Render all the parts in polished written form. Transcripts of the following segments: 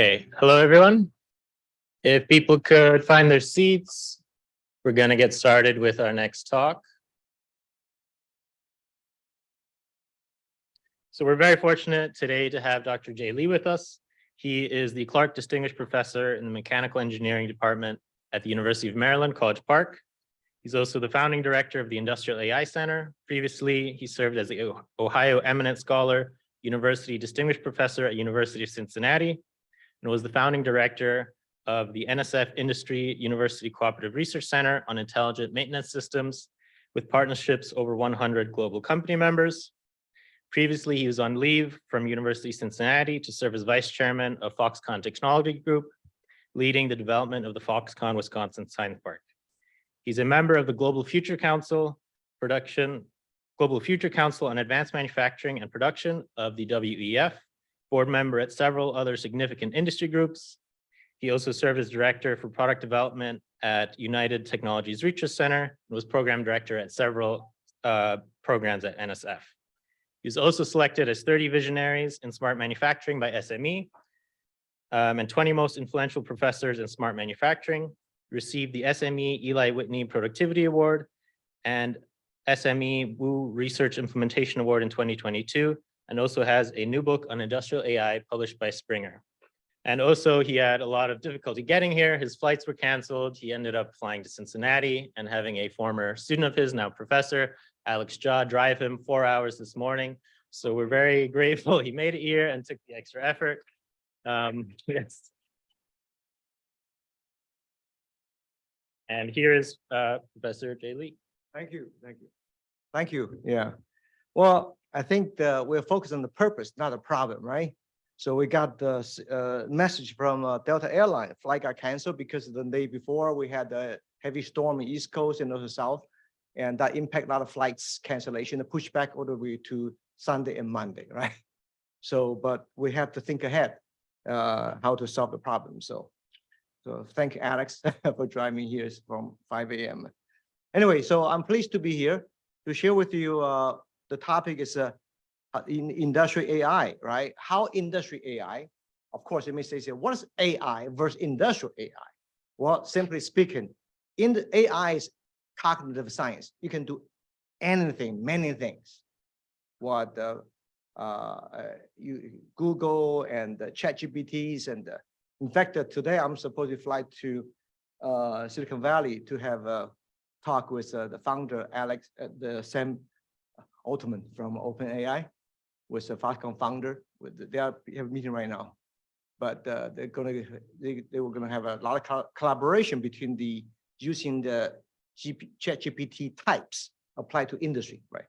Okay, hello everyone. If people could find their seats, we're going to get started with our next talk. So we're very fortunate today to have Dr. Jay Lee with us. He is the Clark Distinguished Professor in the Mechanical Engineering Department at the University of Maryland, College Park. He's also the founding director of the Industrial AI Center. Previously, he served as the Ohio Eminent Scholar, University Distinguished Professor at University of Cincinnati, and was the founding director of the NSF Industry University Cooperative Research Center on Intelligent Maintenance Systems, with partnerships over 100 global company members. Previously, he was on leave from University of Cincinnati to serve as vice chairman of Foxconn Technology Group, leading the development of the Foxconn Wisconsin Science Park. He's a member of the Global Future Council on Advanced Manufacturing and Production of the WEF, board member at several other significant industry groups. He also served as director for product development at United Technologies Research Center and was program director at several programs at NSF. He was also selected as 30 visionaries in smart manufacturing by SME and 20 most influential professors in smart manufacturing. Received the SME Eli Whitney Productivity Award and SME Wu Research Implementation Award in 2022, and also has a new book on industrial AI published by Springer. And also he had a lot of difficulty getting here. His flights were canceled. He ended up flying to Cincinnati and having a former student of his, now professor, Alex Jha, drive him 4 hours this morning. So we're very grateful he made it here and took the extra effort. Yes. And here is Professor Jay Lee. Thank you. Thank you. Yeah. Well, I think we're focused on the purpose, not the problem, right? So we got the message from Delta Airline. Flight got canceled because the day before we had a heavy storm in East Coast and also South, and that impact a lot of flights cancellation, the pushback all the way to Sunday and Monday, right? So, but we have to think ahead how to solve the problem. So thank you, Alex, for driving here from 5 a.m. Anyway, so I'm pleased to be here to share with you the topic is in industrial AI, right? How industrial AI, of course, you may say, what is AI versus industrial AI? Well, simply speaking, in the AI is cognitive science. You can do anything, many things. What Google and ChatGPTs and in fact, today I'm supposed to fly to Silicon Valley to have a talk with the founder, Alex, Sam Altman from OpenAI, with the Foxconn founder. They have a meeting right now, but they were gonna have a lot of collaboration between using the ChatGPT types applied to industry, right?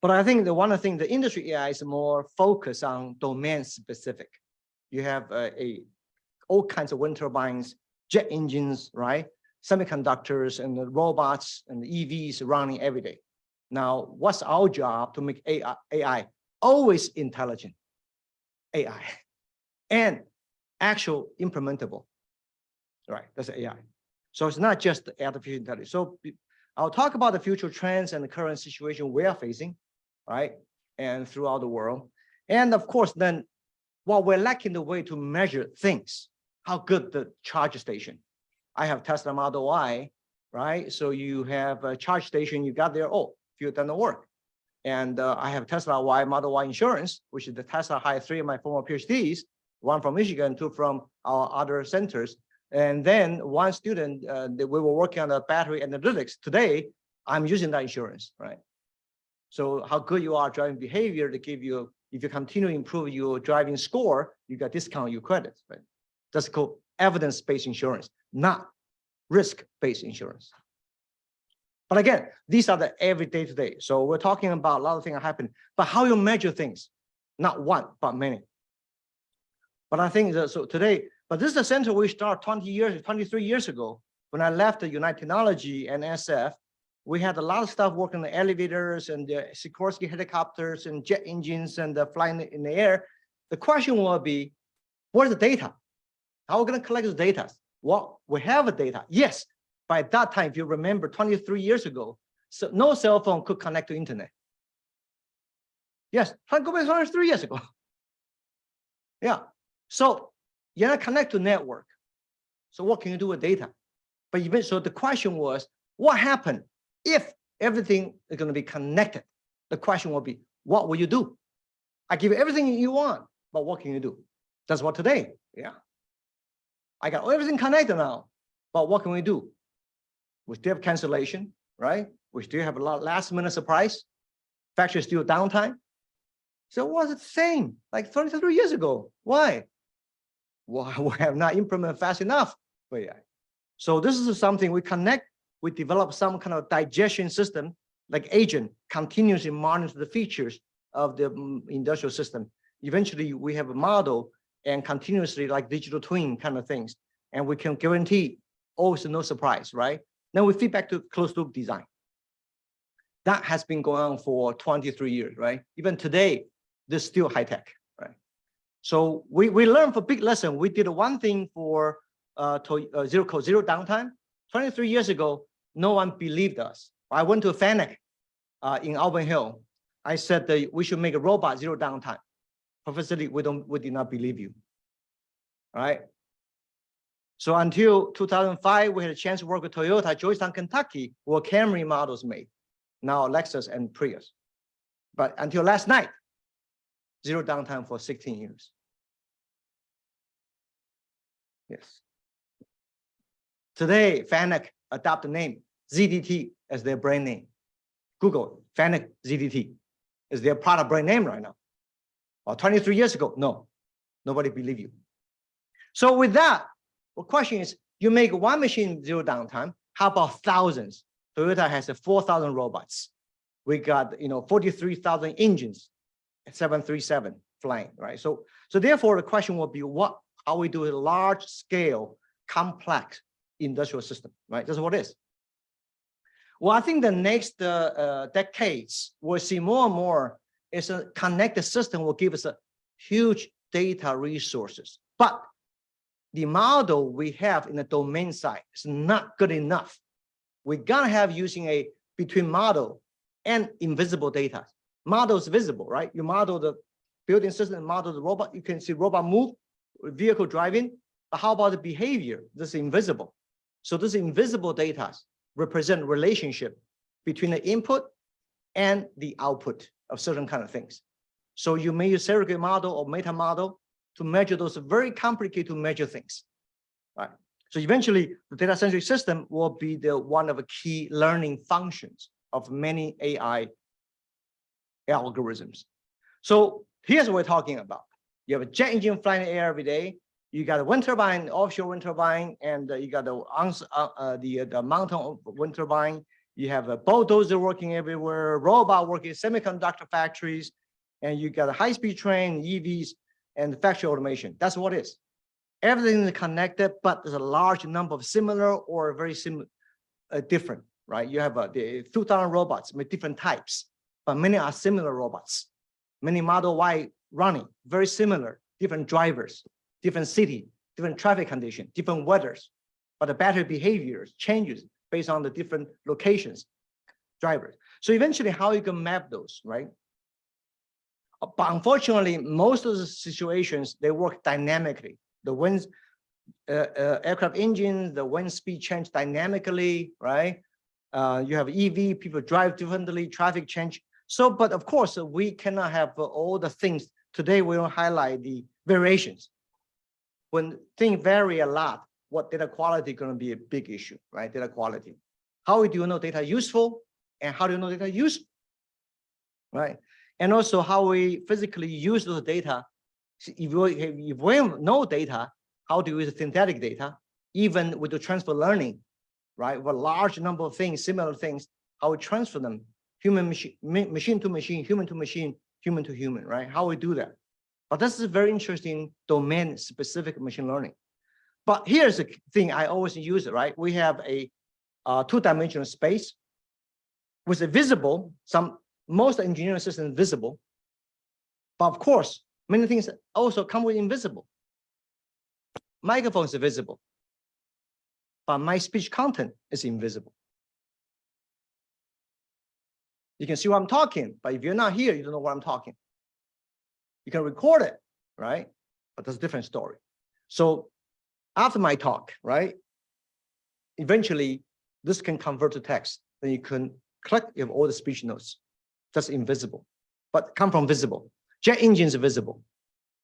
But I think the industry AI is more focused on domain specific. You have all kinds of wind turbines, jet engines, right? Semiconductors and the robots and the EVs running every day. Now, what's our job to make AI always intelligent AI and actual implementable, right? That's AI. So it's not just the artificial intelligence. So I'll talk about the future trends and the current situation we are facing, right? And throughout the world. And of course, then what we're lacking the way to measure things, how good the charge station. I have Tesla Model Y, right? So you have a charge station, you got there, oh, fuel doesn't work. And I have Tesla Y, Model Y insurance, which is the Tesla hired 3 of my former PhDs, 1 from Michigan, 2 from our other centers. And then one student, we were working on the battery analytics. Today, I'm using that insurance, right? So how good you are driving behavior to give you, if you continue to improve your driving score, you got discount your credits, right? That's called evidence-based insurance, not risk-based insurance. But again, these are the everyday today. So we're talking about a lot of things happening, but how you measure things, not one, but many. But I think that, so today, but this is the center we started 23 years ago. When I left the United Technology and SF, we had a lot of stuff working on the elevators and the Sikorsky helicopters and jet engines and the flying in the air. The question will be, where's the data? How are we going to collect the data? Well, we have the data. Yes, by that time, if you remember 23 years ago, so no cell phone could connect to internet. Yes, go back 23 years ago. Yeah, So you're not connected to network. So what can you do with data? But even so, the question was, what happened if everything is going to be connected? The question will be, what will you do? I give you everything you want, but what can you do? That's what today, yeah. I got everything connected now, but what can we do? We still have cancellation, right? We still have a lot last minute surprise. Factory still downtime. So what's the same like 33 years ago? Why? Well, we have not implemented fast enough for AI. So this is something we connect, we develop some kind of digestion system, like agent, continuously monitor the features of the industrial system. Eventually, we have a model and continuously like digital twin kind of things. And we can guarantee always no surprise, right? Then we feed back to closed loop design. That has been going on for 23 years, right? Even today, there's still high tech, right? So we learned for big lesson. We did one thing for zero code, zero downtime. 23 years ago, no one believed us. I went to FANUC in Auburn Hill. I said that we should make a robot zero downtime. Professor Lee, we did not believe you, right? So until 2005, we had a chance to work with Toyota, Georgetown, Kentucky, where Camry models made. Now Lexus and Prius. But until last night, zero downtime for 16 years. Yes. Today, FANUC adopt the name ZDT as their brand name. Google, FANUC ZDT is their product brand name right now. Well, 23 years ago, no, nobody believed you. So with that, the question is, you make one machine zero downtime, how about thousands? Toyota has 4,000 robots. We got 43,000 engines, 737 flying, right? So therefore the question will be how we do a large scale, complex industrial system, right? That's what it is. Well, I think the next decades, we'll see more and more is a connected system will give us a huge data resources. But the model we have in the domain side is not good enough. We gotta have using a between model and invisible data. Model is visible, right? You model the building system, model the robot, you can see robot move, vehicle driving, but how about the behavior? This is invisible. So this invisible data represent relationship between the input and the output of certain kind of things. So you may use surrogate model or meta model to measure those very complicated to measure things, right? So eventually the data-centric system will be the one of the key learning functions of many AI algorithms. So here's what we're talking about. You have a jet engine flying in the air every day. You got a wind turbine, offshore wind turbine, and you got the mountain wind turbine. You have a bulldozer working everywhere, robot working in semiconductor factories, and you got a high-speed train, EVs, and factory automation. That's what it is. Everything is connected, but there's a large number of similar or very similar, different, right? You have the 2,000 robots with different types, but many are similar robots. Many Model Y running, very similar, different drivers, different city, different traffic condition, different weathers, but the battery behaviors changes based on the different locations, drivers. So eventually how you can map those, right? But unfortunately, most of the situations, they work dynamically. The wind, aircraft engines, the wind speed change dynamically, right? You have EV, people drive differently, traffic change. So, but of course, we cannot have all the things. Today, we will highlight the variations. When things vary a lot, what data quality is going to be a big issue, right? Data quality. How do you know data useful? And how do you know data useful, right? And also how we physically use those data. If we know data, how do we use synthetic data? Even with the transfer learning, right? With a large number of things, similar things, how we transfer them, human machine, machine to machine, human to machine, human to human, right? How we do that. But this is a very interesting domain-specific machine learning. But here's the thing I always use it, right? We have a two-dimensional space with a visible, most engineering systems visible. But of course, many things also come with invisible. Microphones are visible, but my speech content is invisible. You can see what I'm talking, but if you're not here, you don't know what I'm talking. You can record it, right? but that's a different story. So after my talk, right, eventually this can convert to text. Then you can click, you have all the speech notes. That's invisible, but come from visible. Jet engines are visible,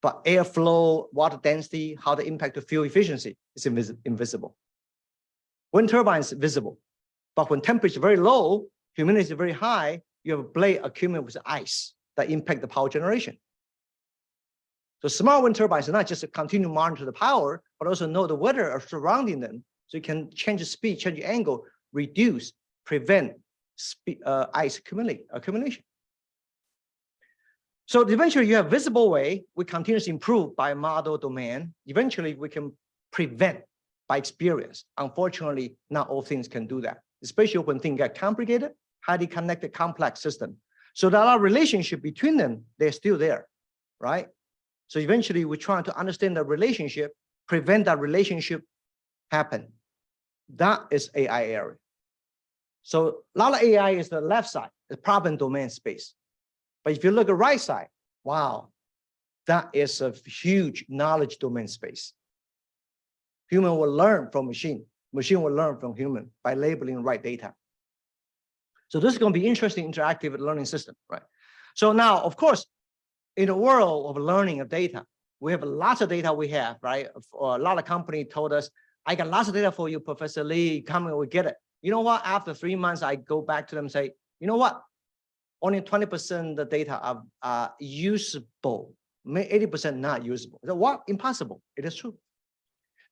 but airflow, water density, how the impact to fuel efficiency is invisible. Wind turbines visible, but when temperature is very low, humidity is very high, you have a blade accumulated with ice that impact the power generation. So smart wind turbines are not just to continue to monitor the power, but also know the weather surrounding them. So you can change the speed, change the angle, reduce, prevent ice accumulation. So eventually you have visible way, we continuously improve by model domain. Eventually we can prevent by experience. Unfortunately, not all things can do that, especially when things get complicated, highly connected, complex system. So there are relationship between them, they're still there, right? So eventually we're trying to understand the relationship, prevent that relationship happen. That is AI area. So a lot of AI is the left side, the problem domain space. But if you look at the right side, wow, that is a huge knowledge domain space. Human will learn from machine. Machine will learn from human by labeling the right data. So this is going to be interesting interactive learning system, right? So now, of course, in the world of learning of data, we have lots of data we have, right? A lot of companies told us, I got lots of data for you, Professor Lee, come and we get it. You know what? After 3 months, I go back to them and say, you know what? Only 20% of the data are usable, 80% not usable. So what? Impossible. It is true.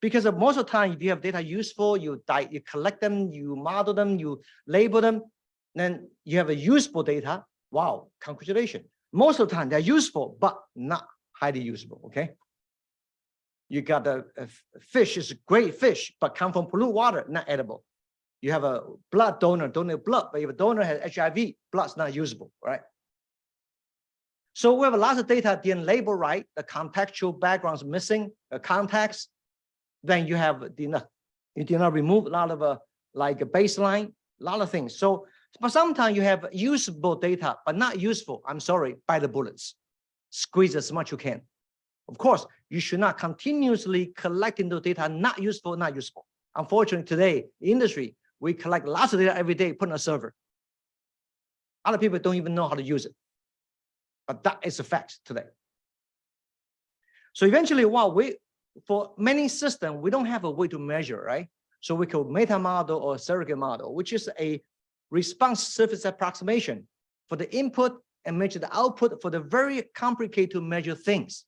Because most of the time, if you have data useful, you collect them, you model them, you label them, then you have a usable data. Wow, congratulations. Most of the time, they're useful, but not highly usable, okay? You got a fish is a great fish, but come from polluted water, not edible. You have a blood donor, donate blood, but if a donor has HIV, blood's not usable, right? So we have a lot of data didn't label right, the contextual background's missing, the context. Then you have you did not remove a lot of like a baseline, a lot of things. So, but sometimes you have usable data, but not useful. I'm sorry, by the bullets. Squeeze as much you can. Of course, you should not continuously collecting the data, not useful, not useful. Unfortunately, today, industry, we collect lots of data every day, put on a server. Other people don't even know how to use it. But that is a fact today. So eventually, for many systems, we don't have a way to measure, right? So we call meta model or surrogate model, which is a response surface approximation for the input and measure the output for the very complicated to measure things.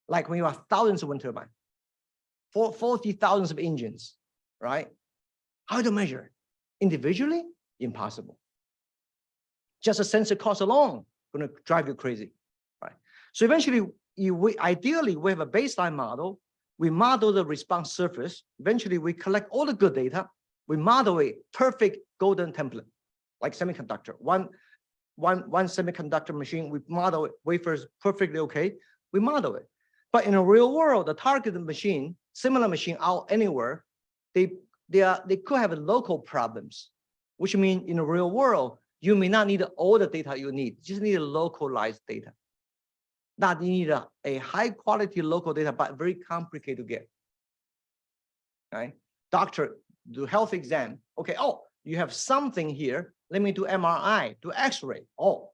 Like when you have thousands of wind turbines, 40,000 of engines, right? How to measure? Individually? Impossible. Just a sensor cost alone going to drive you crazy, right? So eventually, ideally, we have a baseline model. We model the response surface. Eventually, we collect all the good data. We model a perfect golden template, like semiconductor. One semiconductor machine, we model it, wafers perfectly okay. We model it. But in a real world, the targeted machine, similar machine out anywhere, they could have local problems, which means in the real world, you may not need all the data you need. You just need localized data. That you need a high quality local data, but very complicated to get. Right? Doctor, do health exam. Okay, oh, you have something here. Let me do MRI, do X-ray. Oh,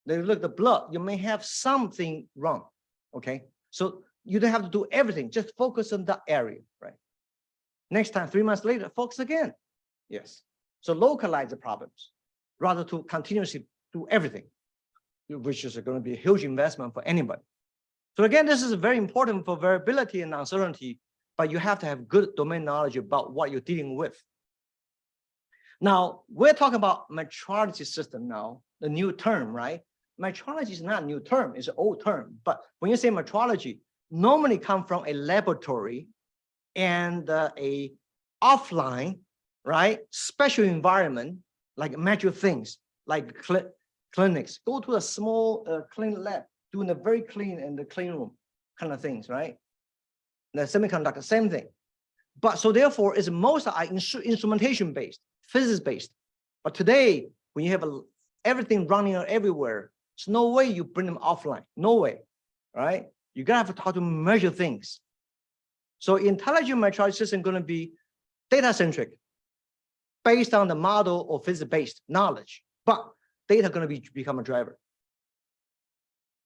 they look at the blood. You may have something wrong. Okay, so you don't have to do everything. Just focus on that area, right? Next time, 3 months later, focus again. Yes. So localize the problems rather to continuously do everything, which is going to be a huge investment for anybody. So again, this is very important for variability and uncertainty, but you have to have good domain knowledge about what you're dealing with. Now, we're talking about metrology system now, the new term, right? Metrology is not a new term, it's an old term. But when you say metrology, normally come from a laboratory and a offline, right? Special environment, like measure things, like clinics. Go to a small clean lab, doing a very clean in the clean room kind of things, right? The semiconductor, same thing. But so therefore, it's most are instrumentation based, physics based. But today, when you have everything running everywhere, there's no way you bring them offline. No way, right? You gotta have how to measure things. So intelligent metrology system going to be data-centric, based on the model or physics-based knowledge, but data going to become a driver.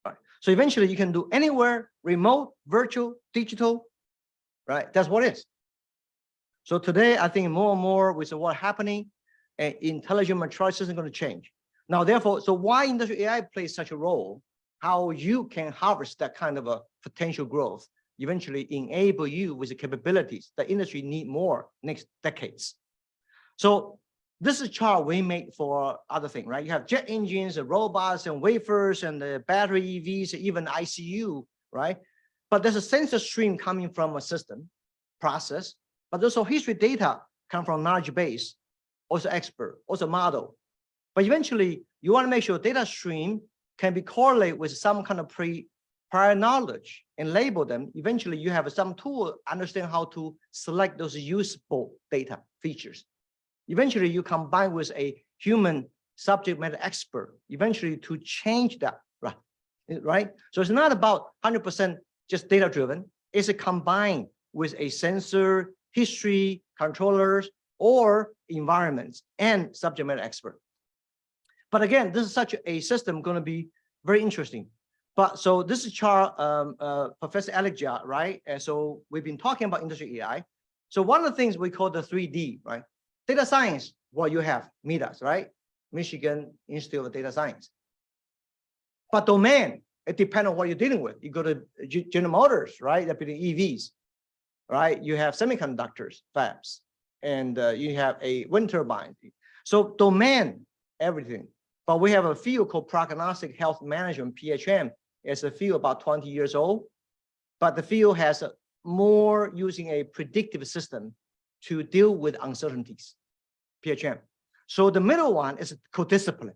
Right. So eventually you can do anywhere, remote, virtual, digital, right? That's what it is. So today, I think more and more with what's happening, intelligent metrology system is going to change. Now, therefore, so why industrial AI plays such a role, how you can harvest that kind of a potential growth, eventually enable you with the capabilities the industry need more next decades. So this is a chart we made for other things, right? You have jet engines, and robots, and wafers, and the battery EVs, even ICU, right? But there's a sensor stream coming from a system process, but also history data come from knowledge base, also expert, also model. But eventually, you want to make sure data stream can be correlated with some kind of prior knowledge and label them. Eventually, you have some tool understand how to select those useful data features. Eventually, you combine with a human subject matter expert, eventually to change that, right? So it's not about 100% just data-driven. It's a combined with a sensor, history, controllers, or environments and subject matter expert. But again, this is such a system going to be very interesting. But so this is chart, Professor Alex Jia, right? And so we've been talking about industrial AI. So one of the things we call the 3D, right? Data science, well, you have MIDAS, right? Michigan Institute of Data Science. But domain, it depends on what you're dealing with. You go to General Motors, right? They're building EVs, right? You have semiconductors, fabs, and you have a wind turbine. So domain, everything. But we have a field called Prognostic Health Management, PHM. It's a field about 20 years old, but the field has more using a predictive system to deal with uncertainties, PHM. So the middle one is co-discipline.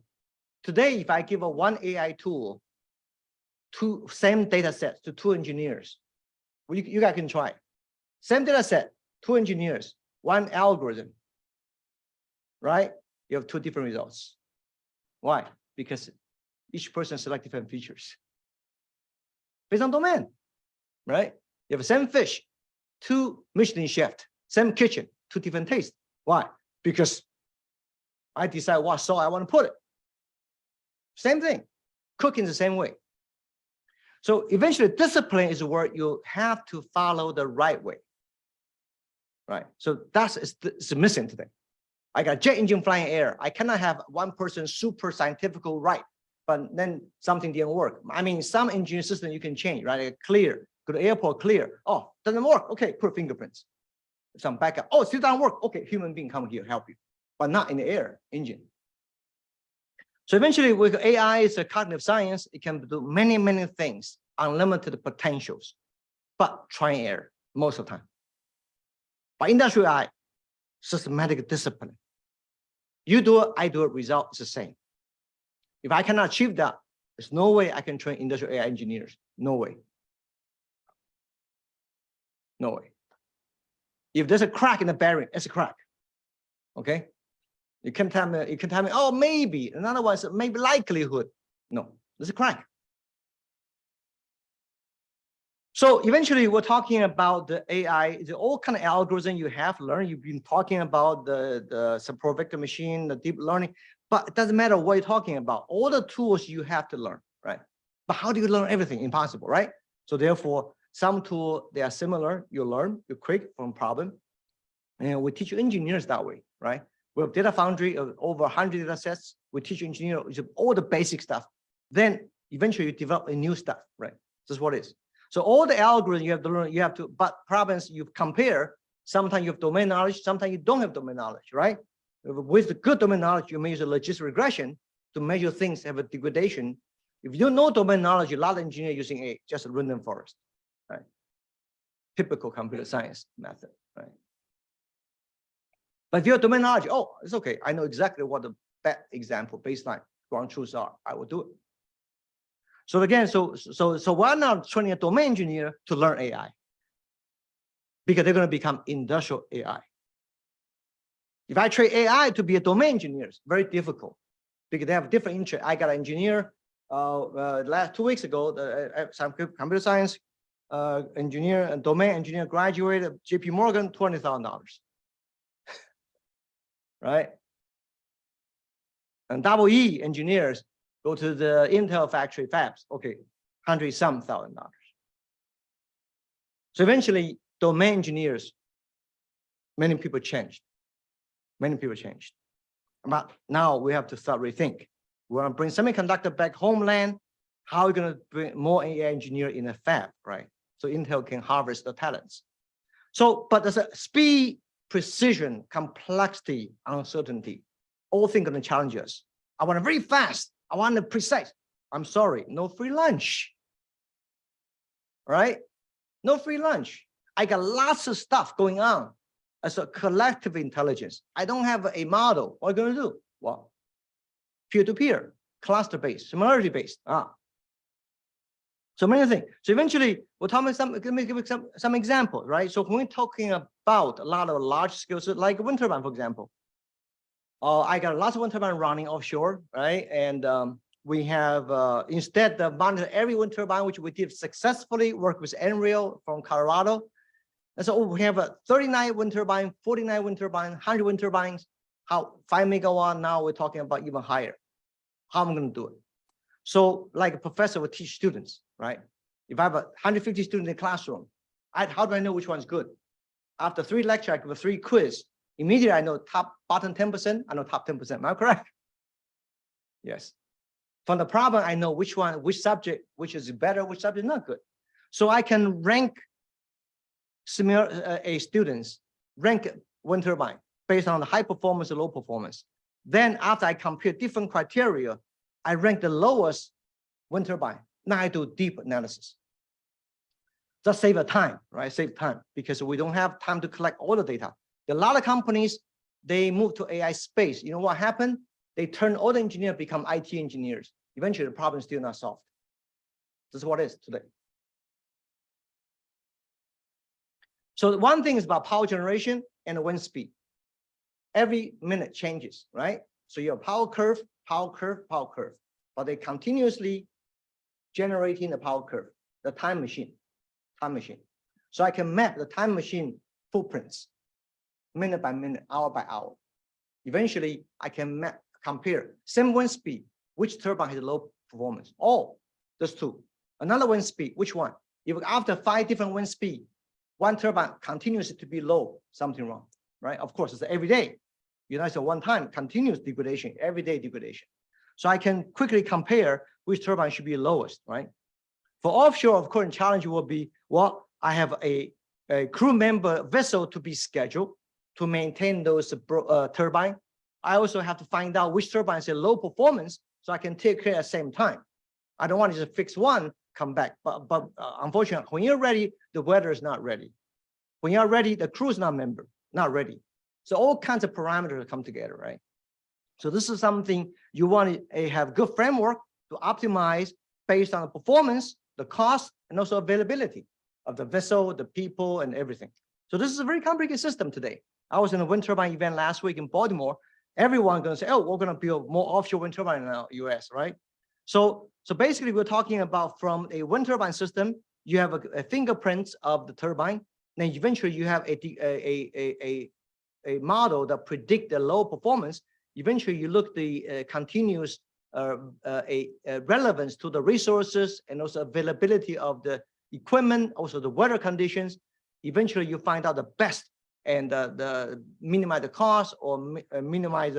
Today, if I give a one AI tool, same data sets to two engineers, well, you guys can try. Same data set, two engineers, one algorithm, right? You have two different results. Why? Because each person select different features based on domain, right? You have the same fish, two Michelin chefs, same kitchen, two different tastes. Why? Because I decide what salt I want to put it. Same thing, cooking the same way. So eventually discipline is where you have to follow the right way, right? So that's it's missing today. I got a jet engine flying air. I cannot have one person super scientific right, but then something didn't work. I mean, some engineering system you can change, right? Like clear, go to airport, clear. Oh, doesn't work. Okay, put fingerprints. Some backup. Oh, still doesn't work. Okay, human being come here, help you, but not in the air engine. So eventually with AI, it's a cognitive science. It can do many, many things, unlimited potentials, but try and error most of the time. But industrial AI, systematic discipline. You do it, I do it, result is the same. If I cannot achieve that, there's no way I can train industrial AI engineers. No way. No way. If there's a crack in the bearing, it's a crack. Okay? You can tell me, oh, maybe. In other words, maybe likelihood. No, there's a crack. So eventually we're talking about the AI, the all kind of algorithm you have learned. You've been talking about the support vector machine, the deep learning, but it doesn't matter what you're talking about. All the tools you have to learn, right? But how do you learn everything? Impossible, right? So therefore, some tools, they are similar. You learn, you quick from problem. And we teach engineers that way, right? We have data foundry of over 100 data sets. We teach engineers all the basic stuff. Then eventually you develop a new stuff, right? This is what it is. So all the algorithms you have to learn, but problems you compare, sometimes you have domain knowledge, sometimes you don't have domain knowledge, right? With the good domain knowledge, you may use a logistic regression to measure things have a degradation. If you don't know domain knowledge, a lot of engineers using just a random forest, right? Typical computer science method, right? But if you have domain knowledge, oh, it's okay. I know exactly what the bad example, baseline, ground truths are. I will do it. So again, so we're not training a domain engineer to learn AI because they're going to become industrial AI. If I train AI to be a domain engineer, it's very difficult because they have different interests. I got an engineer Last 2 weeks ago, some computer science engineer and domain engineer graduated JP Morgan, $20,000. Right? And double E engineers go to the Intel factory fabs, okay, $100-some thousand. So eventually, domain engineers, many people changed. Many people changed. But now we have to start rethink. We want to bring semiconductor back homeland. How are we going to bring more AI engineer in a fab, right? So Intel can harvest the talents. So, but there's a speed, precision, complexity, uncertainty. All things going to challenge us. I want it very fast. I want it precise. I'm sorry, no free lunch. Right? No free lunch. I got lots of stuff going on as a collective intelligence. I don't have a model. What are you going to do? Well, peer-to-peer, cluster-based, similarity-based. So many things. So eventually, we'll talk about let me give some examples, right? So when we're talking about a lot of large scales, like wind turbine, for example, I got lots of wind turbine running offshore, right? And we have instead of monitor every wind turbine, which we did successfully, work with Enreal from Colorado. And so we have a 39 wind turbine, 49 wind turbine, 100 wind turbines. How 5 megawatt? Now we're talking about even higher. How am I going to do it? So like a professor would teach students, right? If I have 150 students in the classroom, how do I know which one's good? After 3 lectures, I give a 3 quiz. Immediately, I know bottom 10%, I know top 10%. Am I correct? Yes. From the problem, I know which subject, which is better, which subject is not good. So I can rank students, rank wind turbine based on the high performance and low performance. Then after I compare different criteria, I rank the lowest wind turbine. Now I do deep analysis. Just save a time, right? Save time because we don't have time to collect all the data. There are a lot of companies, they move to AI space. You know what happened? They turn all the engineers become IT engineers. Eventually, the problem is still not solved. This is what it is today. So one thing is about power generation and wind speed. Every minute changes, right? So you have power curve, power curve, power curve. But they continuously generating the power curve, the time machine. So I can map the time machine footprints, minute by minute, hour by hour. Eventually, I can compare same wind speed, which turbine has low performance? Oh, there's 2. Another wind speed, which one? If after 5 different wind speed, one turbine continues to be low, something wrong, right? Of course, it's every day. You know, it's a one-time continuous degradation, everyday degradation. So I can quickly compare which turbine should be lowest, right? For offshore, of course, the challenge will be, well, I have a crew member vessel to be scheduled to maintain those turbine. I also have to find out which turbine is a low performance so I can take care at the same time. I don't want to just fix one, come back. But unfortunately, when you're ready, the weather is not ready. When you're ready, the crew is not ready. So all kinds of parameters come together, right? So this is something you want to have good framework to optimize based on the performance, the cost, and also availability of the vessel, the people, and everything. So this is a very complicated system today. I was in a wind turbine event last week in Baltimore. Everyone going to say, oh, we're going to build more offshore wind turbine in the US, right? So basically, we're talking about from a wind turbine system, you have a fingerprint of the turbine. Then eventually you have a model that predict the low performance. Eventually you look the continuous relevance to the resources and also availability of the equipment, also the weather conditions. Eventually you find out the best and the minimize the cost or minimize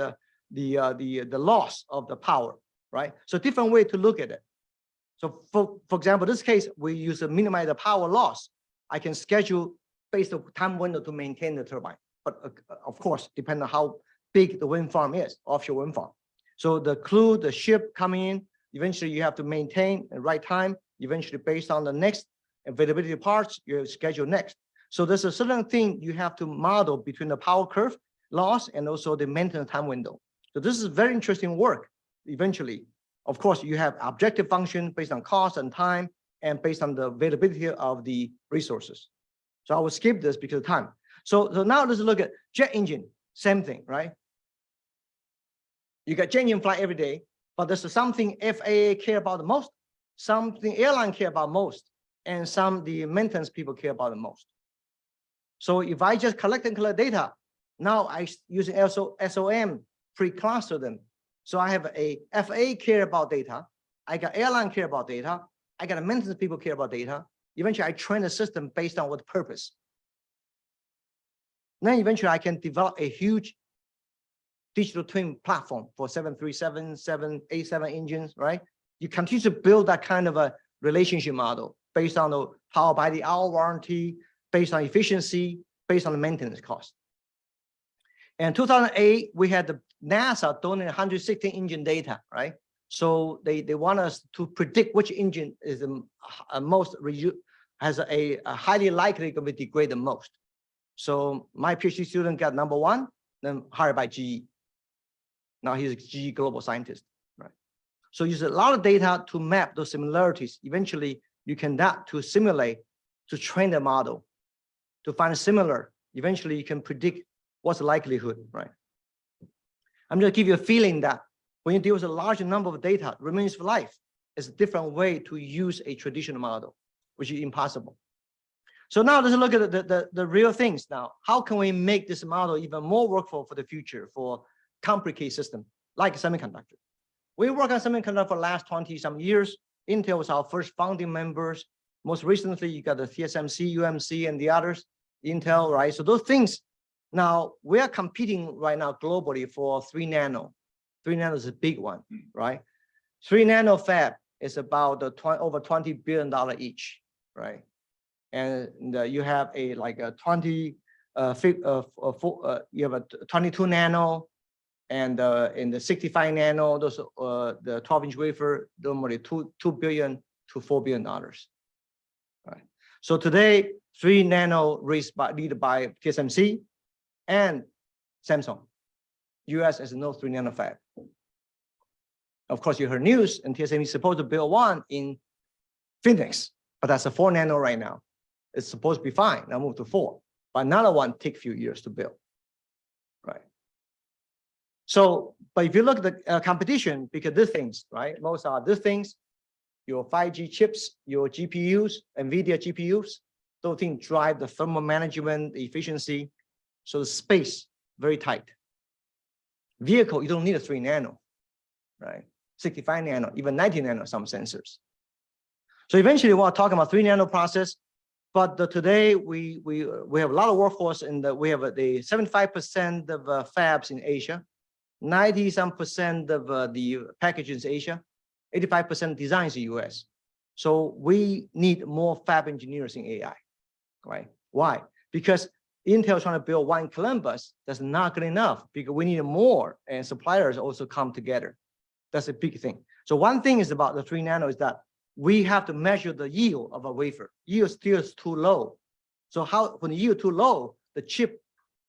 the loss of the power, right? So different way to look at it. So for example, this case, we use a minimize the power loss. I can schedule based on time window to maintain the turbine. But of course, depending on how big the wind farm is, offshore wind farm. So the crew, the ship coming in, eventually you have to maintain the right time. Eventually based on the next availability parts, you schedule next. So there's a certain thing you have to model between the power curve loss and also the maintenance time window. So this is very interesting work eventually. Of course, you have objective function based on cost and time and based on the availability of the resources. So I will skip this because of time. So now let's look at jet engine, same thing, right? You got jet engine fly every day, but there's something FAA care about the most, something airline care about most, and some the maintenance people care about the most. So if I just collect data, now I use SOM pre-cluster them. So I have a FAA care about data, I got airline care about data, I got a maintenance people care about data. Eventually I train the system based on what purpose. Then eventually I can develop a huge digital twin platform for 737, 787 engines, right? You continue to build that kind of a relationship model based on the power by the hour warranty, based on efficiency, based on the maintenance cost. And 2008, we had the NASA donate 116 engine data, right? So they want us to predict which engine is the has a highly likely going to degrade the most. So my PhD student got #1, then hired by GE. Now he's a GE global scientist, right? So use a lot of data to map those similarities. Eventually, you can to simulate, to train the model, to find similar. Eventually, you can predict what's the likelihood, right? I'm just give you a feeling that when you deal with a large number of data, remains for life is a different way to use a traditional model, which is impossible. So now let's look at the real things now. How can we make this model even more workful for the future for complicated system like semiconductor? We work on semiconductor for the last 20-some years. Intel was our first founding members. Most recently, you got the TSMC, UMC, and the others, Intel, right? So those things, now we are competing right now globally for 3 nano. 3 nano is a big one, right? 3 nano fab is about over $20 billion each, right? And you have a like a 22 nano, and in the 65 nano, those the 12-inch wafer, normally $2 billion to $4 billion, right? So today, 3 nano led by TSMC and Samsung. US has no 3 nano fab. Of course, you heard news, and TSMC is supposed to build one in Phoenix, but that's a 4 nano right now. It's supposed to be fine. Now move to 4, but another one take a few years to build, right? So, but if you look at the competition, because these things, right? Most are these things, your 5G chips, your GPUs, NVIDIA GPUs, those things drive the thermal management, the efficiency. So the space, very tight. Vehicle, you don't need a 3 nano, right? 65 nano, even 90 nano, some sensors. So eventually we're talking about 3 nano process, but today we have a lot of workforce in we have the 75% of fabs in Asia, 90-some% of the packages in Asia, 85% designs in US. So we need more fab engineers in AI, right? Why? Because Intel trying to build one in Columbus, that's not good enough because we need more, and suppliers also come together. That's a big thing. So one thing is about the 3 nano is that we have to measure the yield of a wafer. Yield still is too low. So when the yield too low, the chip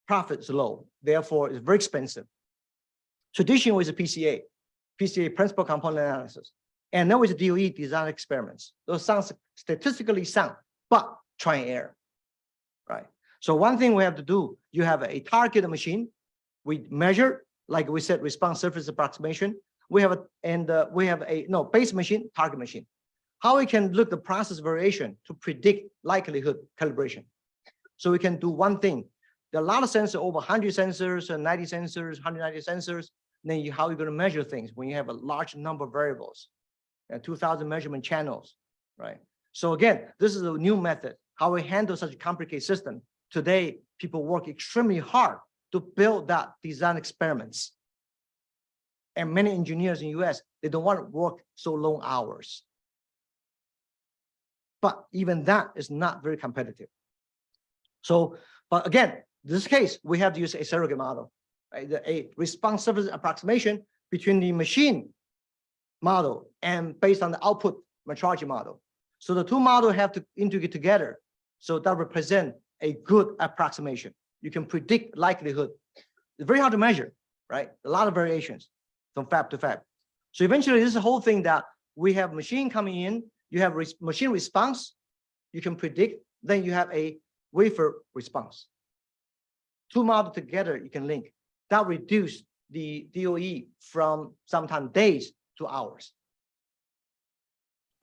profit is low. Therefore, it's very expensive. Traditionally, is a PCA, principal component analysis. And now it's DOE design experiments. Those sounds statistically sound, but try and error, right? So one thing we have to do, you have a target machine. We measure, like we said, response surface approximation. We have a base machine, target machine. How we can look the process variation to predict likelihood calibration. So we can do one thing. There are a lot of sensors, over 100 sensors, 90 sensors, 190 sensors. Then how are you going to measure things when you have a large number of variables, 2,000 measurement channels, right? So again, this is a new method, how we handle such a complicated system. Today, people work extremely hard to build that design experiments. And many engineers in US, they don't want to work so long hours. But even that is not very competitive. So, but again, in this case, we have to use a surrogate model, right? A response surface approximation between the machine model and based on the output metrology model. So the two models have to integrate together. So that represent a good approximation. You can predict likelihood. It's very hard to measure, right? A lot of variations from fab to fab. So eventually, this is the whole thing that we have machine coming in, you have machine response, you can predict, then you have a wafer response. Two models together, you can link. That reduce the DOE from sometimes days to hours.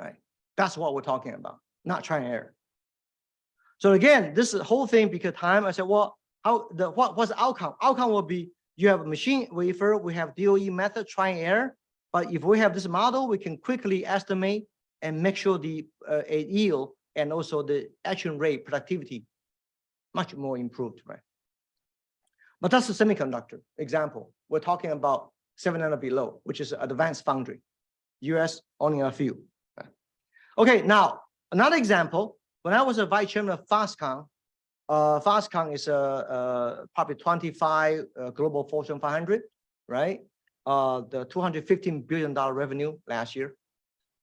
Right? That's what we're talking about, not try and error. So again, this is the whole thing because time I said, well, what's the outcome? Outcome will be you have a machine wafer, we have DOE method, try and error. But if we have this model, we can quickly estimate and make sure the yield and also the action rate productivity much more improved, right? But that's the semiconductor example. We're talking about 7 nanometer below, which is advanced foundry. US only a few. Right? Okay, now another example. When I was a vice chairman of Foxconn, Foxconn is probably 25 global Fortune 500, right? The $215 billion revenue last year.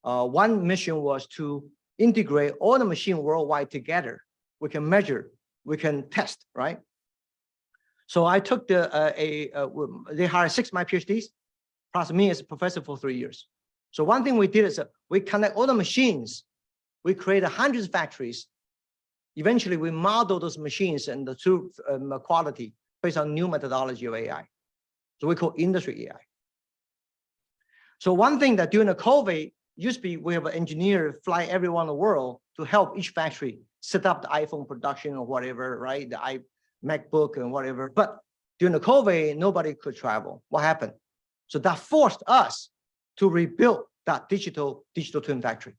One mission was to integrate all the machines worldwide together. We can measure, we can test, right? So I took they hired 6 of my PhDs, plus me as a professor for 3 years. So one thing we did is we connect all the machines. We created hundreds of factories. Eventually, we model those machines and the true quality based on new methodology of AI. So we call industry AI. So one thing that during the COVID used to be we have an engineer fly everywhere in the world to help each factory set up the iPhone production or whatever, right? The MacBook and whatever. But during the COVID, nobody could travel. What happened? So that forced us to rebuild that digital twin factory.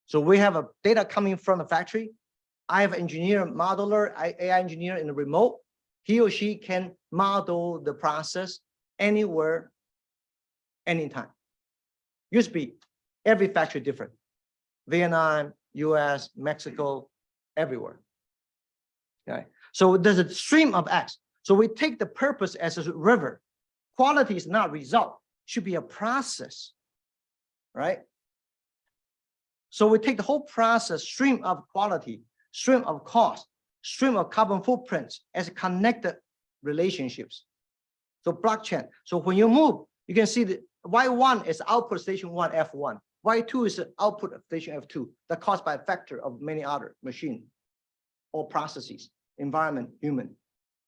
So we have a data coming from the factory. I have an engineer, modeler, AI engineer in the remote. He or she can model the process anywhere, anytime. Used to be every factory different. Vietnam, US, Mexico, everywhere. Okay. So there's a stream of X. So we take the purpose as a river. Quality is not result, should be a process, right? So we take the whole process, stream of quality, stream of cost, stream of carbon footprints as connected relationships. So blockchain. So when you move, you can see that Y1 is output station 1, F1. Y2 is output of station F2. That caused by a factor of many other machine or processes, environment, human.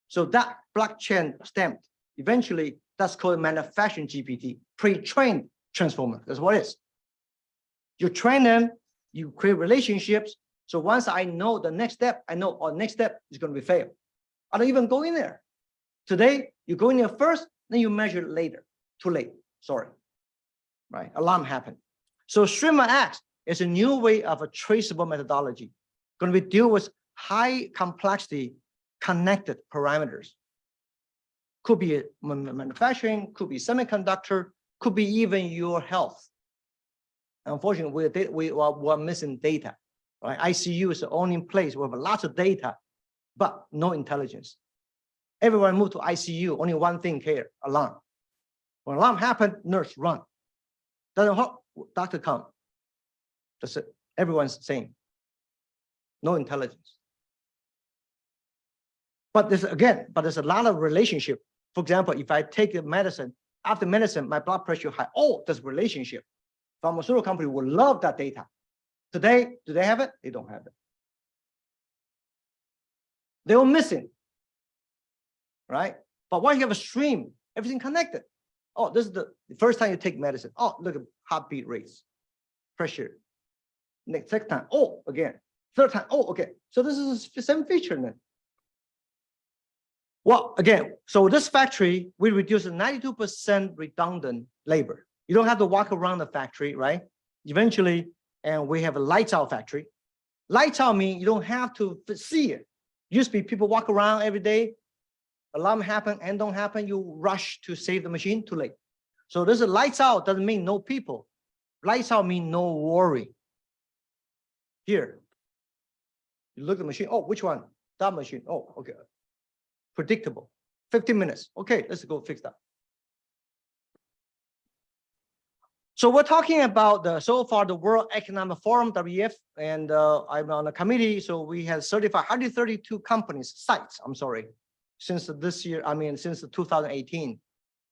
So that blockchain stamped, eventually that's called manufacturing GPT, pre-trained transformer. That's what it is. You train them, you create relationships. So once I know the next step, I know our next step is going to be fail. I don't even go in there. Today, you go in there first, then you measure later. Too late, sorry. Right, alarm happened. So Streamer X is a new way of a traceable methodology. Going to be deal with high complexity connected parameters. Could be manufacturing, could be semiconductor, could be even your health. Unfortunately, we're missing data. Right? ICU is the only place we have lots of data, but no intelligence. Everyone moved to ICU, only one thing care, alarm. When alarm happened, nurse run. Doesn't help, doctor come. That's it. Everyone's saying, no intelligence. But there's a lot of relationship. For example, if I take the medicine, after medicine, my blood pressure high. Oh, there's relationship. Pharmaceutical company will love that data. Today, do they have it? They don't have it. They were missing, right? But once you have a stream, everything connected. Oh, this is the first time you take medicine. Oh, look at heartbeat rates, pressure. Second time, oh, again. Third time, oh, okay. So this is the same feature then. Well, again, so this factory, we reduce 92% redundant labor. You don't have to walk around the factory, right? Eventually, and we have a lights out factory. Lights out means you don't have to see it. Used to be people walk around every day, alarm happen and don't happen, you rush to save the machine, too late. So this is lights out doesn't mean no people. Lights out mean no worry. Here, you look at the machine, oh, which one? That machine, oh, okay. Predictable, 15 minutes. Okay, let's go fix that. So we're talking about so far the World Economic Forum, WEF, and I'm on a committee. So we have certified 132 companies, sites, I'm sorry, since this year, since 2018.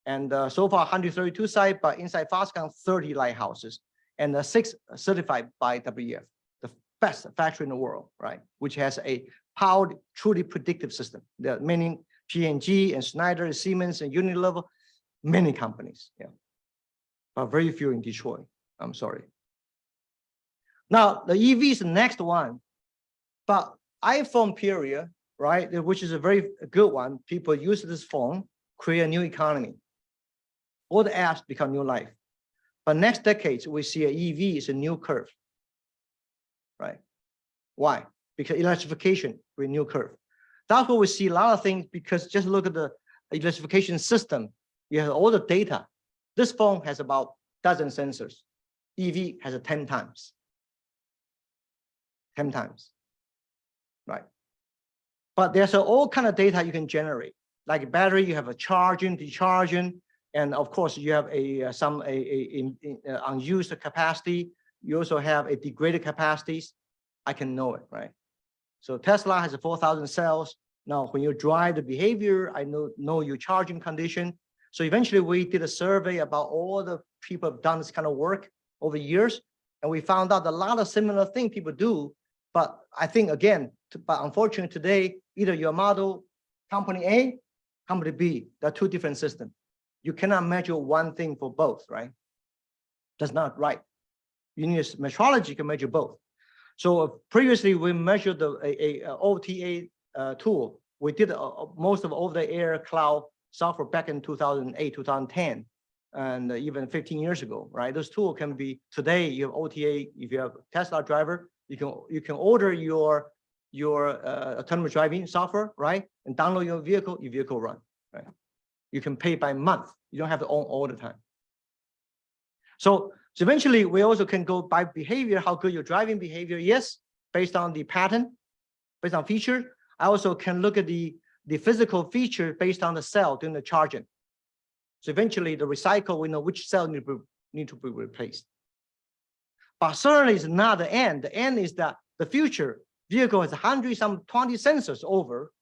And so far 132 sites, but inside Foxconn, 30 lighthouses, and 6 certified by WEF, the best factory in the world, right? Which has a powered, truly predictive system. There are many P&G and Schneider, Siemens, and Unilever, many companies. Yeah. but very few in Detroit. I'm sorry. Now, the EV is the next one, but iPhone period, right, which is a very good one. People use this phone, create a new economy. All the apps become new life. But next decade, we see an EV is a new curve, right? Why? Because electrification with new curve. That's what we see a lot of things, because just look at the electrification system. You have all the data. This phone has about dozen sensors. EV has 10 times. 10 times, right? But there's all kind of data you can generate. Like battery, you have a charging, decharging, and of course you have some unused capacity. You also have a degraded capacities. I can know it, right? So Tesla has 4,000 cells. Now, when you drive the behavior, I know your charging condition. So eventually we did a survey about all the people have done this kind of work over years. And we found out a lot of similar things people do. But I think, again, but unfortunately today, either your model, company A, company B, they're two different systems. You cannot measure one thing for both, right? That's not right. You need metrology can measure both. So previously we measured the OTA tool. We did most of over-the-air cloud software back in 2008, 2010, and even 15 years ago, right? Those tools can be today. You have OTA. If you have Tesla driver, you can order your autonomous driving software, right? And download your vehicle run, right? You can pay by month. You don't have to own all the time. So eventually, we also can go by behavior, how good your driving behavior is, based on the pattern, based on feature. I also can look at the physical feature based on the cell during the charging. So eventually, the recycle, we know which cell need to be replaced. But certainly, it's not the end. The end is that the future vehicle has 120 sensors over.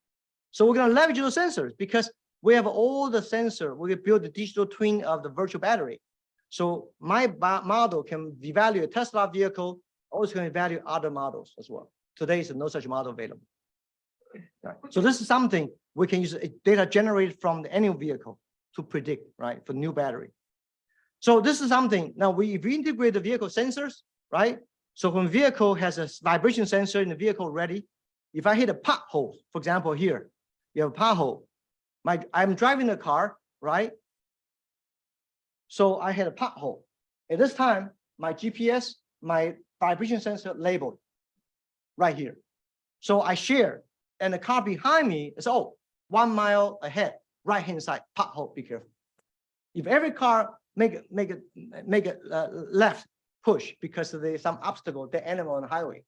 So we're going to leverage those sensors because we have all the sensor. We build the digital twin of the virtual battery. So my model can evaluate a Tesla vehicle, also can evaluate other models as well. Today is no such model available. Right. So this is something we can use data generated from any vehicle to predict, right, for new battery. So this is something, now if we integrate the vehicle sensors, right? So when vehicle has a vibration sensor in the vehicle already, if I hit a pothole, for example, here, you have a pothole, I'm driving the car, right? So I hit a pothole. At this time, my GPS, my vibration sensor labeled right here. So I share, and the car behind me is, 1 mile ahead, right-hand side, pothole, be careful. If every car make it left push because there's some obstacle, dead animal on the highway,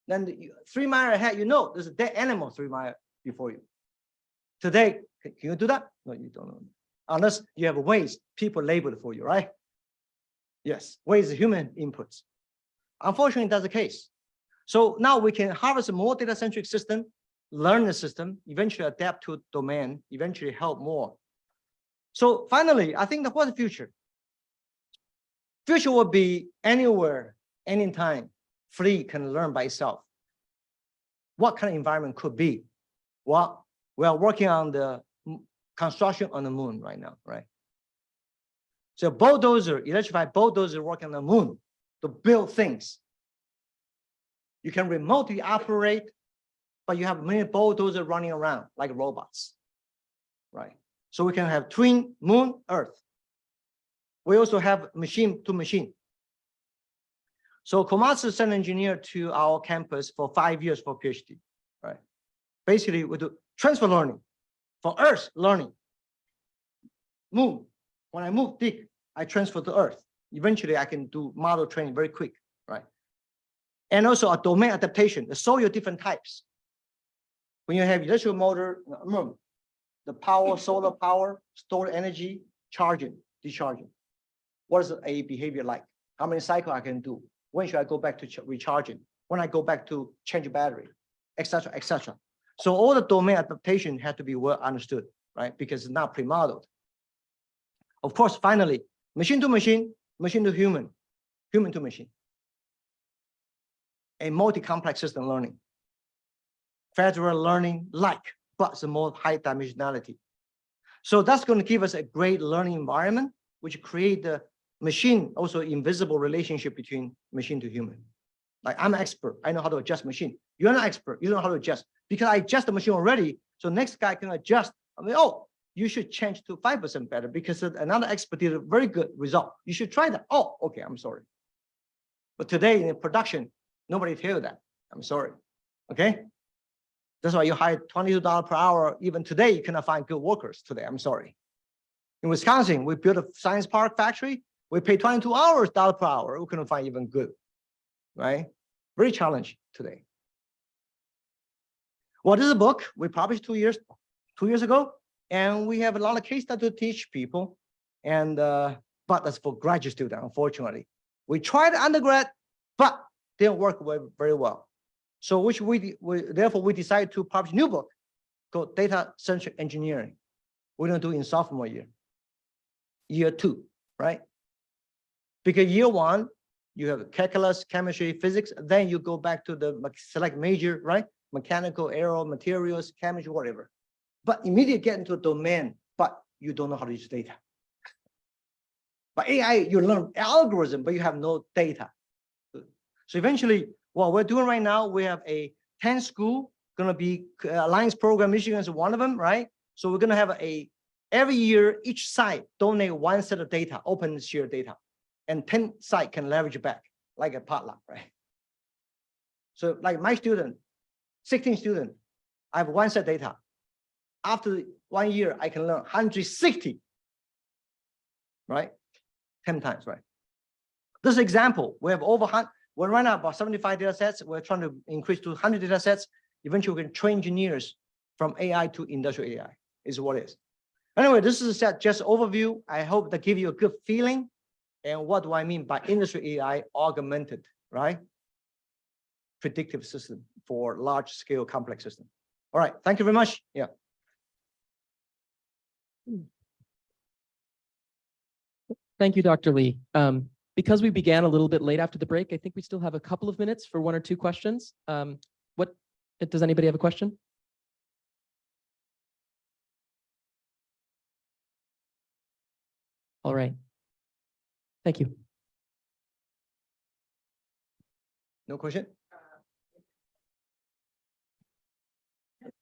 then 3 miles ahead, there's a dead animal 3 miles before you. Today, can you do that? No, you don't know. Unless you have ways, people label it for you, right? Yes, ways human inputs. Unfortunately, that's the case. So now we can harvest a more data-centric system, learn the system, eventually adapt to domain, eventually help more. So finally, I think what's the future? Future will be anywhere, anytime, free, can learn by itself. What kind of environment could be? Well, we are working on the construction on the moon right now, right? So electrified bulldozer working on the moon to build things. You can remotely operate, but you have many bulldozers running around like robots, right? So we can have twin moon, Earth. We also have machine to machine. So Komatsu sent an engineer to our campus for 5 years for PhD, right? Basically, we do transfer learning for Earth learning. Moon, when I move dick, I transfer to Earth. Eventually, I can do model training very quick, right? And also a domain adaptation, the soil different types. When you have electrical motor, the power, solar power, stored energy, charging, discharging. What is a behavior like? How many cycles I can do? When should I go back to recharging? When I go back to change battery, etc., etc. So all the domain adaptation had to be well understood, right? Because it's not pre-modeled. Of course, finally, machine to machine, machine to human, human to machine. A multi-complex system learning. Federal learning like, but it's a more high dimensionality. So that's going to give us a great learning environment, which create the machine also invisible relationship between machine to human. Like I'm an expert, I know how to adjust machine. You're not expert, you don't know how to adjust. Because I adjust the machine already, so next guy can adjust. I mean, oh, you should change to 5% better because another expert did a very good result. You should try that. Oh, okay, I'm sorry. But today in production, nobody tell you that. I'm sorry. Okay? That's why you hire $22 per hour. Even today, you cannot find good workers today. I'm sorry. In Wisconsin, we built a science park factory. We pay $22 per hour. We couldn't find even good, right? Very challenging today. Well, this is a book we published 2 years ago, and we have a lot of case study to teach people. And but that's for graduate student, unfortunately. We tried undergrad, but didn't work very well. So therefore we decided to publish a new book called Data-centric Engineering. We're going to do it in sophomore year 2, right? Because year 1, you have calculus, chemistry, physics, then you go back to the select major, right? Mechanical, aero, materials, chemistry, whatever. But immediately get into a domain, but you don't know how to use data. But AI, you learn algorithm, but you have no data. So eventually, what we're doing right now, we have a 10 school, gonna be Alliance Program, Michigan is one of them, right? So we're gonna have every year, each site donate one set of data, open share data, and 10 site can leverage back, like a potluck, right? So like my student, 16 students, I have one set data. After 1 year, I can learn 160, right? 10 times, right? This example, we have we're right now about 75 data sets. We're trying to increase to 100 data sets. Eventually, we can train engineers from AI to industrial AI, is what it is. Anyway, this is just overview. I hope that give you a good feeling. And what do I mean by industry AI augmented, right? Predictive system for large scale complex system. All right, thank you very much. Yeah. Thank you, Dr. Lee. Because we began a little bit late after the break, I think we still have a couple of minutes for 1 or 2 questions. Does anybody have a question? All right. Thank you. No question?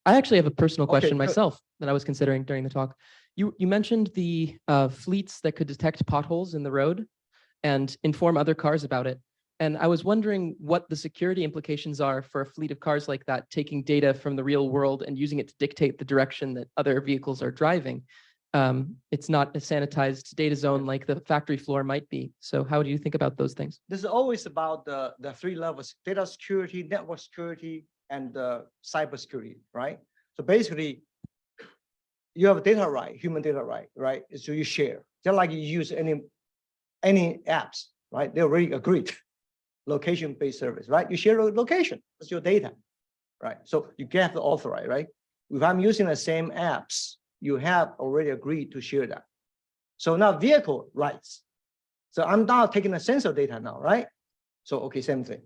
I actually have a personal question good. myself that I was considering during the talk. You mentioned the fleets that could detect potholes in the road and inform other cars about it. And I was wondering what the security implications are for a fleet of cars like that, taking data from the real world and using it to dictate the direction that other vehicles are driving. It's not a sanitized data zone like the factory floor might be. So how do you think about those things? This is always about the 3 levels: data security, network security, and cyber security, right? So basically, you have data right, human data right? So you share. Just like you use any apps, right? They already agreed. Location-based service, right? You share a location, that's your data, right? So you get the authorize, right? If I'm using the same apps, you have already agreed to share that. So now vehicle rights. So I'm now taking the sensor data now, right? So, okay, same thing.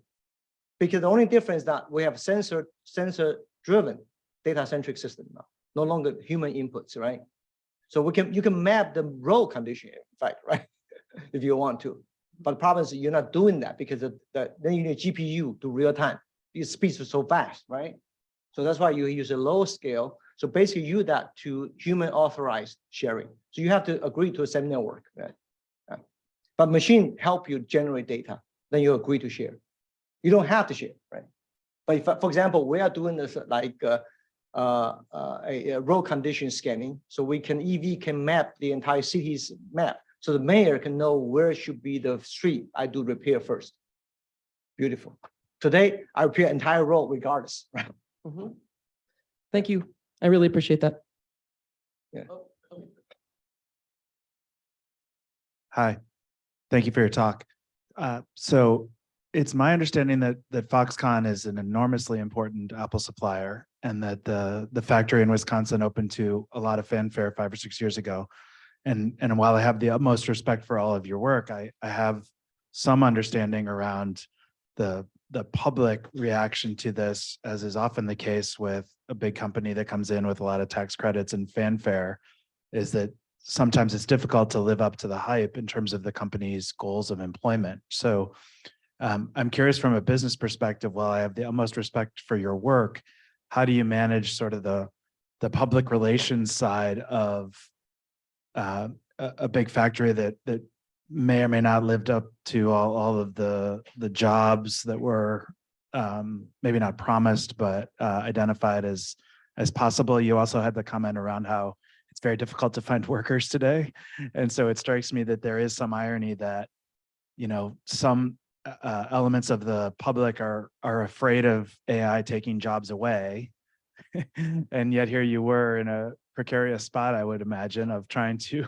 Because the only difference that we have sensor-driven data-centric system now, no longer human inputs, right? So you can map the road condition, in fact, right? If you want to. But the problem is you're not doing that because then you need GPU to real time. It speeds so fast, right? So that's why you use a low scale. So basically you that to human authorized sharing. So you have to agree to a same network, right? But machine help you generate data, then you agree to share. You don't have to share, right? But if, for example, we are doing this like a road condition scanning, so EV can map the entire city's map. So the mayor can know where should be the street I do repair first. Beautiful. Today, I repair entire road regardless. Mm-hmm. Thank you. I really appreciate that. Yeah. Hi, thank you for your talk. So it's my understanding that Foxconn is an enormously important Apple supplier, and that the factory in Wisconsin opened to a lot of fanfare 5 or 6 years ago. And while I have the utmost respect for all of your work, I have some understanding around the public reaction to this, as is often the case with a big company that comes in with a lot of tax credits and fanfare, is that sometimes it's difficult to live up to the hype in terms of the company's goals of employment. So I'm curious from a business perspective, while I have the utmost respect for your work, how do you manage sort of the public relations side of a big factory that may or may not lived up to all of the jobs that were maybe not promised, but identified as possible? You also had the comment around how it's very difficult to find workers today. And so it strikes me that there is some irony that, you know, some elements of the public are afraid of AI taking jobs away. And yet here you were in a precarious spot, I would imagine, of trying to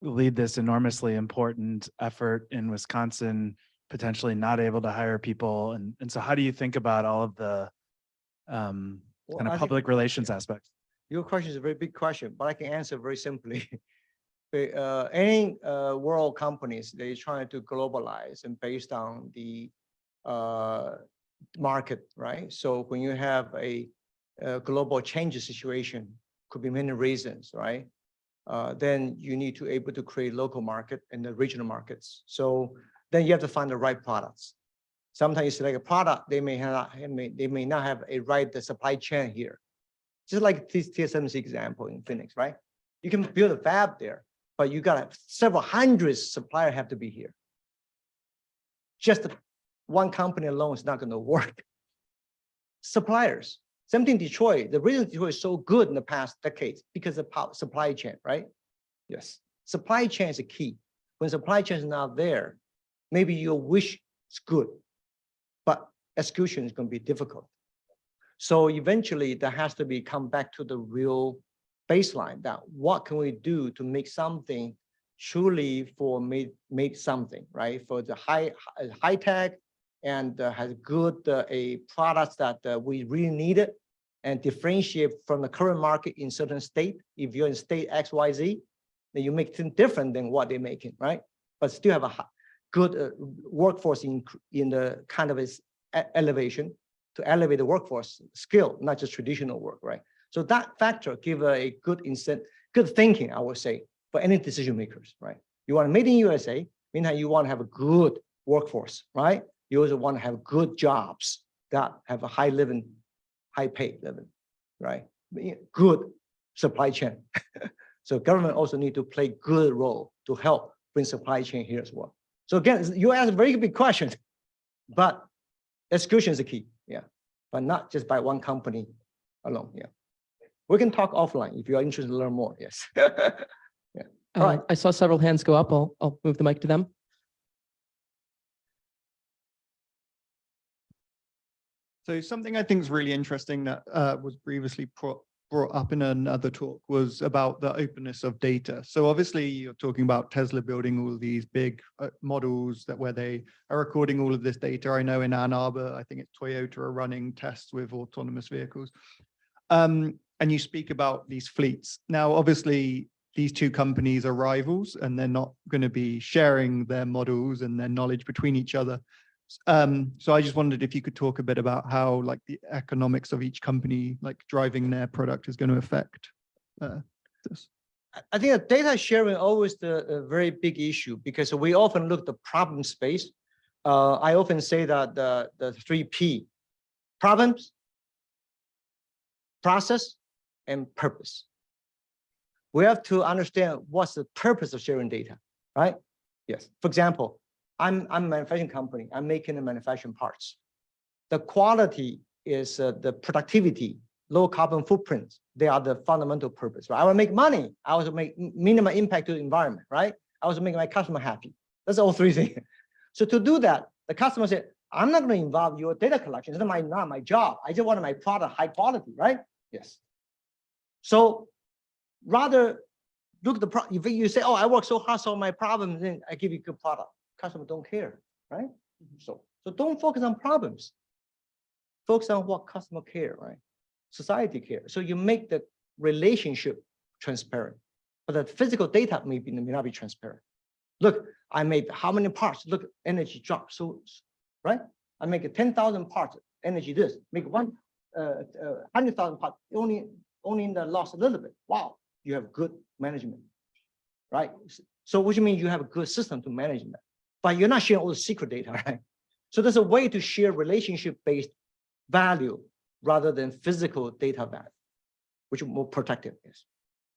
lead this enormously important effort in Wisconsin, potentially not able to hire people. And so how do you think about all of the kind of public relations aspects? Your question is a very big question, but I can answer very simply. Any world companies, they try to globalize and based on the market, right? So when you have a global change situation, could be many reasons, right? Then you need to able to create local market and the regional markets. So then you have to find the right products. Sometimes you select a product, they may not have a right supply chain here. Just like this TSMC example in Phoenix, right? You can build a fab there, but you got several hundred suppliers have to be here. Just one company alone is not going to work. Suppliers, same thing Detroit. The reason Detroit is so good in the past decades because of supply chain, right? Yes, supply chain is a key. When supply chain is not there, maybe your wish is good, but execution is going to be difficult. So eventually there has to be come back to the real baseline, that what can we do to make something truly for made something, right? For the high tech and has good products that we really needed and differentiate from the current market in certain state. If you're in state X, Y, Z, then you make things different than what they're making, right? But still have a good workforce in the kind of elevation to elevate the workforce skill, not just traditional work, right? So that factor give a good incentive, good thinking, I would say, for any decision makers, right? You want to made in USA, meantime you want to have a good workforce, right? You also want to have good jobs that have a high living, high pay living, right? Good supply chain. So government also need to play good role to help bring supply chain here as well. So again, you asked a very big question, but execution is the key, yeah, but not just by one company alone, yeah. We can talk offline if you are interested to learn more, yes. Yeah. All right. I saw several hands go up. I'll move the mic to them. So something I think is really interesting that was previously brought up in another talk was about the openness of data. So obviously you're talking about Tesla building all these big models where they are recording all of this data. I know in Ann Arbor, I think it's Toyota are running tests with autonomous vehicles. And you speak about these fleets. Now, obviously, these two companies are rivals and they're not going to be sharing their models and their knowledge between each other. So I just wondered if you could talk a bit about how like the economics of each company, like driving their product is going to affect this. I think that data sharing always a very big issue because we often look at the problem space. I often say that the 3P, problems, process, and purpose. We have to understand what's the purpose of sharing data, right? Yes. For example, I'm a manufacturing company. I'm making the manufacturing parts. The quality is the productivity, low carbon footprint. They are the fundamental purpose, right? I will make money. I also make minimum impact to the environment, right? I also make my customer happy. That's all three things. So to do that, the customer said, I'm not going to involve your data collection. It's not my job. I just want my product high quality, right? Yes. So rather look at the problem. If you say, oh, I work so hard to solve my problem, then I give you a good product. Customers don't care, right? So don't focus on problems. Focus on what customer care, right? Society care. So you make the relationship transparent, but the physical data may not be transparent. Look, I made how many parts? Look, energy dropped. So, right? I make 10,000 parts, energy this. Make 100,000 parts, only in the loss a little bit. Wow. you have good management, right? So which means you have a good system to manage that, but you're not sharing all the secret data, right? So there's a way to share relationship-based value rather than physical data value, which is more protective. Yes.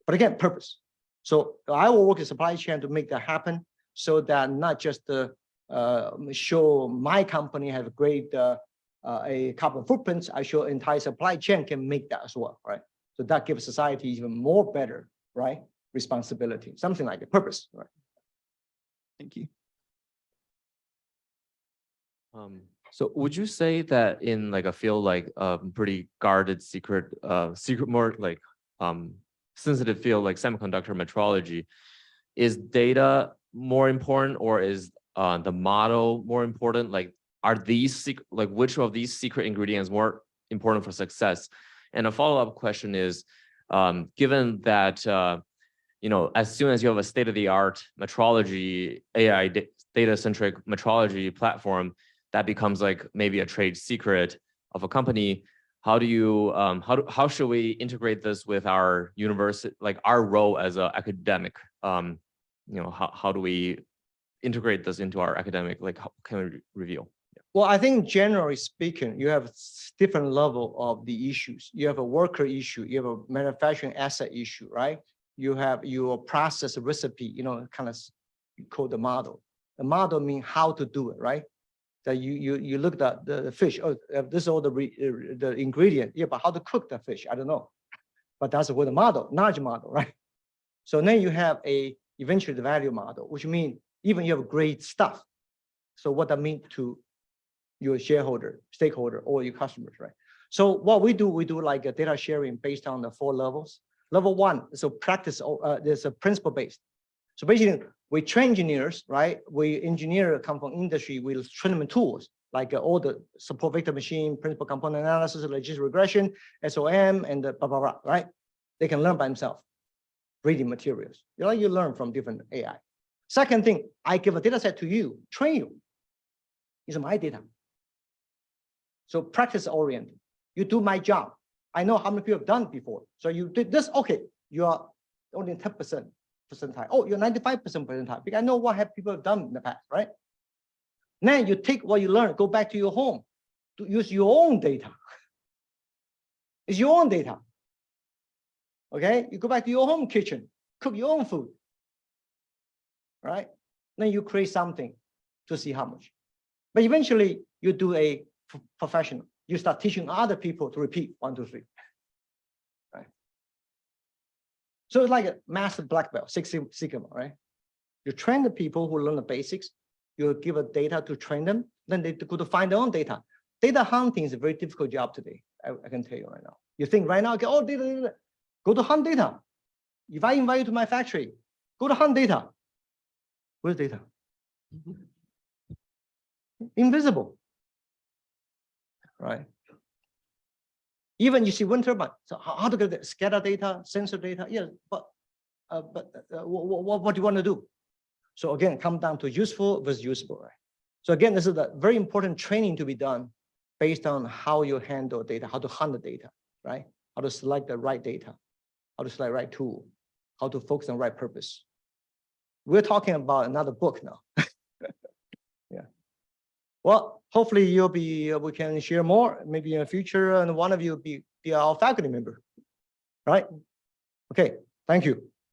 But again, purpose. So I will work in supply chain to make that happen, so that not just show my company have a great a carbon footprint, I show entire supply chain can make that as well, right? So that gives society even more better, right? Responsibility, something like a purpose, right? Thank you. So would you say that in like a field like pretty guarded secret more like sensitive field like semiconductor metrology, is data more important or is the model more important? Like are these like which of these secret ingredients more important for success? And a follow-up question is, given that you know, as soon as you have a state-of-the-art metrology, AI data-centric metrology platform, that becomes like maybe a trade secret of a company. How do you how should we integrate this with our university, like our role as an academic? You know, how do we integrate this into our academic? Like, how can we reveal? Well, I think generally speaking, you have different level of the issues. You have a worker issue, you have a manufacturing asset issue, right? You have your process recipe, you know, kind of called the model. The model means how to do it, right? That you look at the fish. Oh, this is all the ingredient. Yeah, but how to cook the fish? I don't know. But that's what the model, knowledge model, right? So then you have a eventually the value model, which means even you have great stuff. So what that means to your shareholder, stakeholder, or your customers, right? So what we do like a data sharing based on the 4 levels. Level 1, so practice, there's a principle based. So basically, we train engineers, right? We engineer come from industry, we train them in tools, like all the support vector machine, principal component analysis, logistic regression, SOM, and the blah, blah, blah, right? They can learn by themselves, reading materials. You know, you learn from different AI. Second thing, I give a data set to you, train you. These are my data. So practice oriented. You do my job. I know how many people have done it before. So you did this, okay, you are only 10% percentile. Oh, you're 95% percentile, because I know what people have done in the past, right? Then you take what you learned, go back to your home to use your own data. It's your own data. Okay, you go back to your home kitchen, cook your own food, right? Then you create something to see how much. But eventually you do a professional. You start teaching other people to repeat 1, 2, 3. Right? So it's like a master black belt, Six Sigma, right? You train the people who learn the basics. You give a data to train them. Then they go to find their own data. Data hunting is a very difficult job today. I can tell you right now. You think right now, okay, oh, data. Go to hunt data. If I invite you to my factory, go to hunt data. Where's data? Invisible. Right? Even you see wind turbine. So how to get the scatter data, sensor data? Yeah, but what do you want to do? So again, come down to useful versus usable, right? So again, this is a very important training to be done based on how you handle data, how to hunt the data, right? How to select the right data, how to select the right tool, how to focus on the right purpose. We're talking about another book now. Yeah. Well, hopefully we can share more, maybe in the future, and one of you be our faculty member, right? Okay, thank you.